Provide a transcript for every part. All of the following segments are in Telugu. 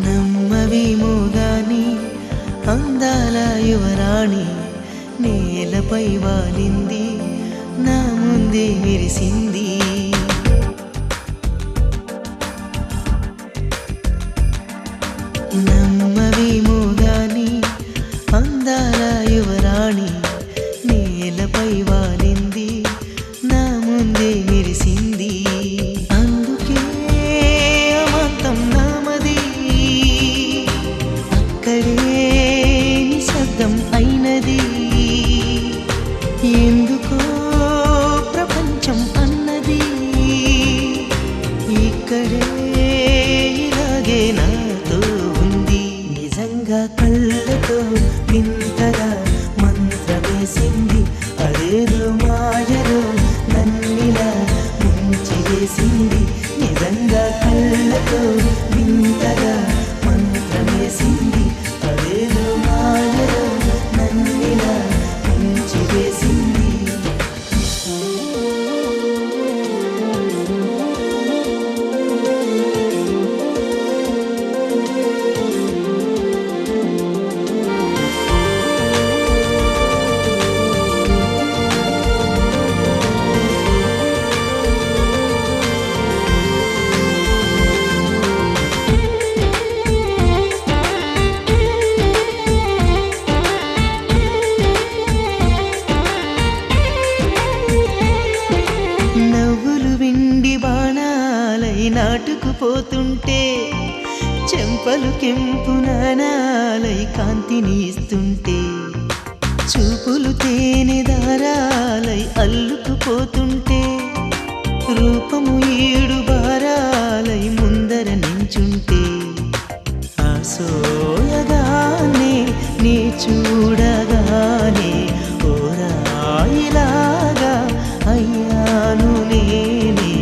నమ్మవేమో గాని అందాల యువరాణి నేలపై వాలింది, నా ముందే మెరిసింది. నమ్మవేమో గాని అందాల యువరాణి నేలపై వాలింది, నా ముందే మెరిసింది. అందుకే అమాంతం నామది, అక్కడే నిశ్శబ్దం అయినది. ఎందుకో ప్రపంచం అన్నది ఇక్కడే ఇలాగే నాతో ఉంది. నిజంగా కళ్ళతో వింతగా మంత్రమేసింది, అదేదో మాయలో నన్నిలా ముంచి వేసింది. నిజంగా కళ్ళతో వింతగా మంత్రమేసింది, అదేదో మాయలో నన్నిలా ముంచి వేసింది. నవ్వులు వెండి బాణాలై నాటుకుపోతుంటే, చెంపలు కెంపు నాణాలై కాంతిని ఇస్తుంటే, చూపులు తేనె దారాలై అల్లుకుపోతుంటే, రూపము ఏడు బారాలై ముందర నించుంటే, ఆసోయగానే నీ చూడగానే ఓరాయిలాగా అయ్యాను నేనే.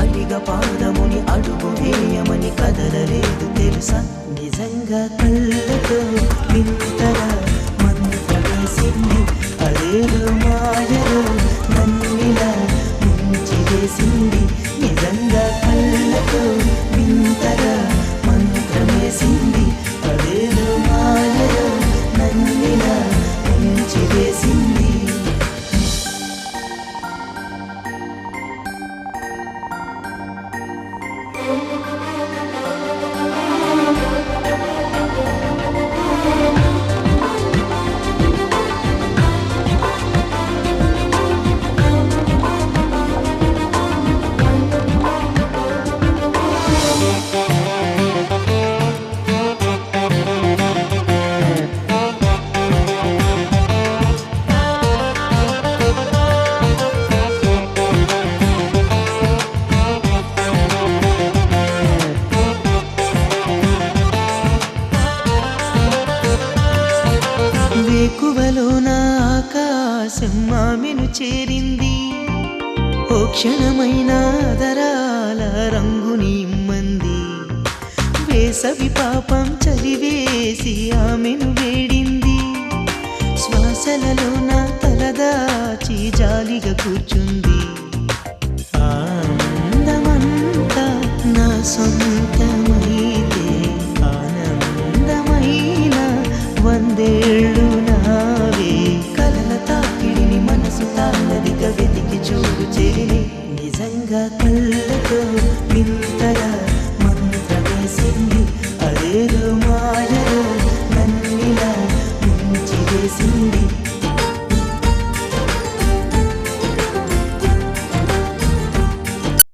అడిగ పాదముని అడుగు వేయమని కదలలేదు తెలుసా. నిజంగా కళ్ళతో వింతగా మంత్రమేసింది, అదేదో మాయలో నన్నిలా ముంచి వేసింది. నిజంగా కళ్ళతో వింతగా మంత్రమేసింది, అదేదో మాయలో నన్నిలా ముంచి వేసింది. వేకువలో నా ఆకాశం ఆమెను చేరింది, ఓ క్షణమైన దరాల రంగుని ఇమ్మంది. వేసవి పాపం చలివేసి ఆమెను వేడింది, శ్వాసలలో నా తలదాచి జాలిగా కూర్చుంది. ఆనందమంతా నా సొంతమైతే ఆనందమైన వందేళ్ళు నావే. కలల తాకిడిని మనసు తానదిగా వెతికి చూడు చెలిని. నిజంగా కళ్ళతో